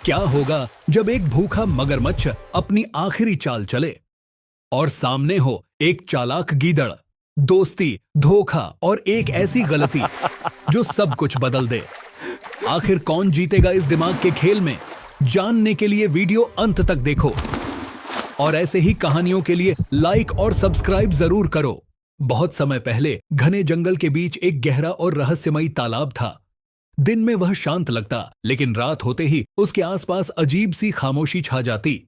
क्या होगा जब एक भूखा मगरमच्छ अपनी आखिरी चाल चले और सामने हो एक चालाक गीदड़, दोस्ती, धोखा और एक ऐसी गलती जो सब कुछ बदल दे। आखिर कौन जीतेगा इस दिमाग के खेल में? जानने के लिए वीडियो अंत तक देखो और ऐसे ही कहानियों के लिए लाइक और सब्सक्राइब जरूर करो। बहुत समय पहले घने जंगल के बीच एक गहरा और रहस्यमयी तालाब था। दिन में वह शांत लगता, लेकिन रात होते ही उसके आसपास अजीब सी खामोशी छा जाती।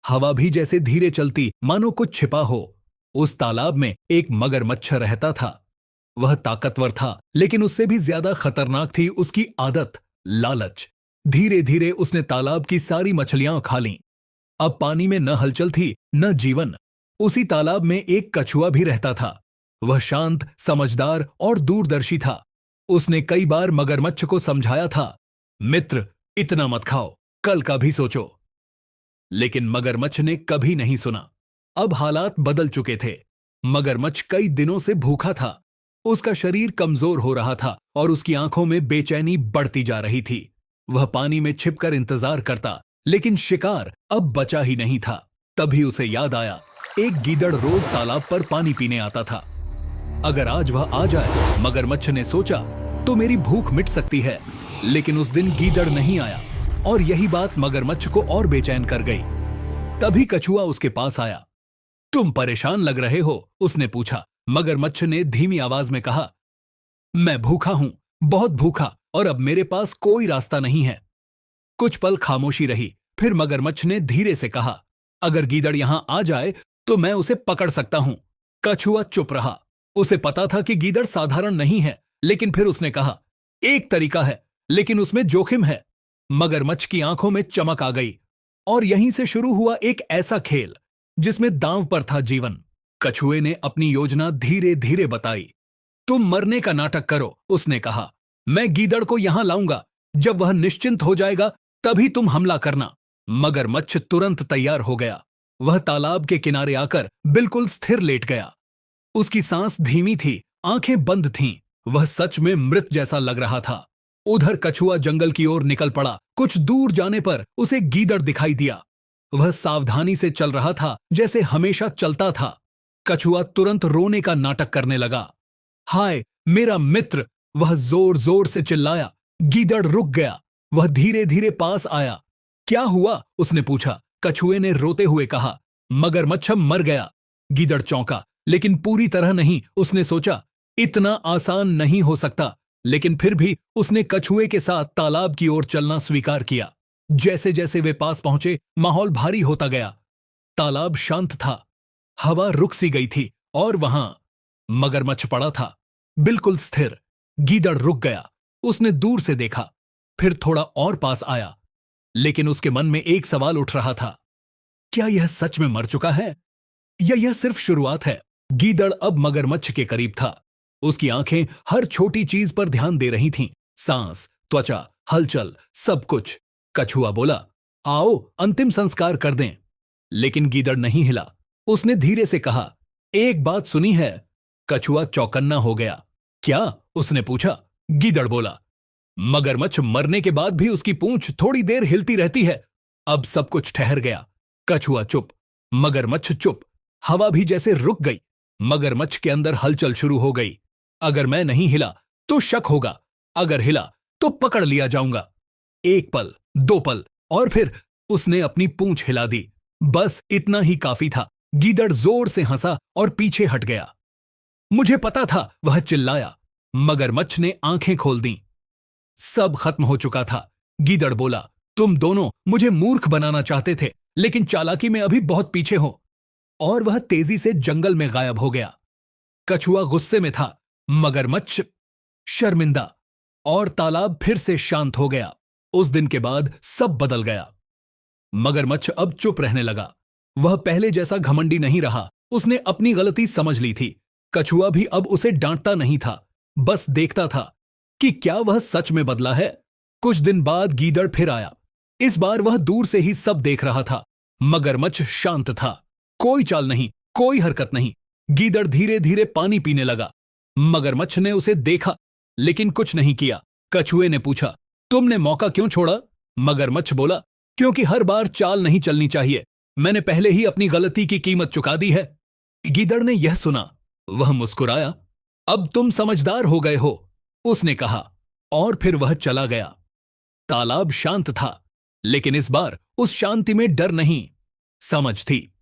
हवा भी जैसे धीरे चलती, मानो कुछ छिपा हो। उस तालाब में एक मगरमच्छ रहता था। वह ताकतवर था, लेकिन उससे भी ज्यादा खतरनाक थी उसकी आदत, लालच। धीरे धीरे उसने तालाब की सारी मछलियां खा लीं। अब पानी में न हलचल थी, न जीवन। उसी तालाब में एक कछुआ भी रहता था। वह शांत, समझदार और दूरदर्शी था। उसने कई बार मगरमच्छ को समझाया था, मित्र, इतना मत खाओ, कल का भी सोचो। लेकिन मगरमच्छ ने कभी नहीं सुना। अब हालात बदल चुके थे। मगरमच्छ कई दिनों से भूखा था। उसका शरीर कमजोर हो रहा था और उसकी आंखों में बेचैनी बढ़ती जा रही थी। वह पानी में छिपकर इंतजार करता, लेकिन शिकार अब बचा ही नहीं था। तभी उसे याद आया, एक गीदड़ रोज तालाब पर पानी पीने आता था। अगर आज वह आ जाए, मगरमच्छ ने सोचा, तो मेरी भूख मिट सकती है। लेकिन उस दिन गीदड़ नहीं आया और यही बात मगरमच्छ को और बेचैन कर गई। तभी कछुआ उसके पास आया। तुम परेशान लग रहे हो? उसने पूछा। मगरमच्छ ने धीमी आवाज में कहा, मैं भूखा हूं, बहुत भूखा, और अब मेरे पास कोई रास्ता नहीं है। कुछ पल खामोशी रही। फिर मगरमच्छ ने धीरे से कहा, अगर गीदड़ यहां आ जाए तो मैं उसे पकड़ सकता हूं। कछुआ चुप रहा। उसे पता था कि गीदड़ साधारण नहीं है, लेकिन फिर उसने कहा, एक तरीका है, लेकिन उसमें जोखिम है। मगरमच्छ की आंखों में चमक आ गई और यहीं से शुरू हुआ एक ऐसा खेल जिसमें दांव पर था जीवन। कछुए ने अपनी योजना धीरे धीरे बताई। तुम मरने का नाटक करो, उसने कहा। मैं गीदड़ को यहां लाऊंगा। जब वह निश्चिंत हो जाएगा, तभी तुम हमला करना। मगरमच्छ तुरंत तैयार हो गया। वह तालाब के किनारे आकर बिल्कुल स्थिर लेट गया। उसकी सांस धीमी थी, आंखें बंद थीं। वह सच में मृत जैसा लग रहा था। उधर कछुआ जंगल की ओर निकल पड़ा। कुछ दूर जाने पर उसे गीदड़ दिखाई दिया। वह सावधानी से चल रहा था, जैसे हमेशा चलता था। कछुआ तुरंत रोने का नाटक करने लगा। हाय मेरा मित्र, वह जोर जोर से चिल्लाया। गीदड़ रुक गया। वह धीरे धीरे पास आया। क्या हुआ? उसने पूछा। कछुए ने रोते हुए कहा, मगरमच्छ मर गया। गीदड़ चौंका, लेकिन पूरी तरह नहीं। उसने सोचा, इतना आसान नहीं हो सकता। लेकिन फिर भी उसने कछुए के साथ तालाब की ओर चलना स्वीकार किया। जैसे जैसे वे पास पहुंचे, माहौल भारी होता गया। तालाब शांत था। हवा रुक सी गई थी और वहां मगरमच्छ पड़ा था, बिल्कुल स्थिर। गीदड़ रुक गया। उसने दूर से देखा, फिर थोड़ा और पास आया। लेकिन उसके मन में एक सवाल उठ रहा था, क्या यह सच में मर चुका है या यह सिर्फ शुरुआत है? गीदड़ अब मगरमच्छ के करीब था। उसकी आंखें हर छोटी चीज पर ध्यान दे रही थीं। सांस, त्वचा, हलचल, सब कुछ। कछुआ बोला, आओ अंतिम संस्कार कर दें। लेकिन गीदड़ नहीं हिला। उसने धीरे से कहा, एक बात सुनी है? कछुआ चौकन्ना हो गया। क्या? उसने पूछा। गीदड़ बोला, मगरमच्छ मरने के बाद भी उसकी पूंछ थोड़ी देर हिलती रहती है। अब सब कुछ ठहर गया। कछुआ चुप, मगरमच्छ चुप। हवा भी जैसे रुक गई। मगरमच्छ के अंदर हलचल शुरू हो गई। अगर मैं नहीं हिला तो शक होगा, अगर हिला तो पकड़ लिया जाऊंगा। एक पल, दो पल, और फिर उसने अपनी पूंछ हिला दी। बस इतना ही काफी था। गीदड़ जोर से हंसा और पीछे हट गया। मुझे पता था, वह चिल्लाया। मगरमच्छ ने आंखें खोल दी। सब खत्म हो चुका था। गीदड़ बोला, तुम दोनों मुझे मूर्ख बनाना चाहते थे, लेकिन चालाकी में अभी बहुत पीछे हो। और वह तेजी से जंगल में गायब हो गया। कछुआ गुस्से में था, मगरमच्छ शर्मिंदा, और तालाब फिर से शांत हो गया। उस दिन के बाद सब बदल गया। मगरमच्छ अब चुप रहने लगा। वह पहले जैसा घमंडी नहीं रहा। उसने अपनी गलती समझ ली थी। कछुआ भी अब उसे डांटता नहीं था, बस देखता था कि क्या वह सच में बदला है। कुछ दिन बाद गीदड़ फिर आया। इस बार वह दूर से ही सब देख रहा था। मगरमच्छ शांत था, कोई चाल नहीं, कोई हरकत नहीं। गीदड़ धीरे धीरे पानी पीने लगा। मगरमच्छ ने उसे देखा, लेकिन कुछ नहीं किया। कछुए ने पूछा, तुमने मौका क्यों छोड़ा? मगरमच्छ बोला, क्योंकि हर बार चाल नहीं चलनी चाहिए। मैंने पहले ही अपनी गलती की कीमत चुका दी है। गीदड़ ने यह सुना, वह मुस्कुराया। अब तुम समझदार हो गए हो, उसने कहा, और फिर वह चला गया। तालाब शांत था, लेकिन इस बार उस शांति में डर नहीं, समझ थी।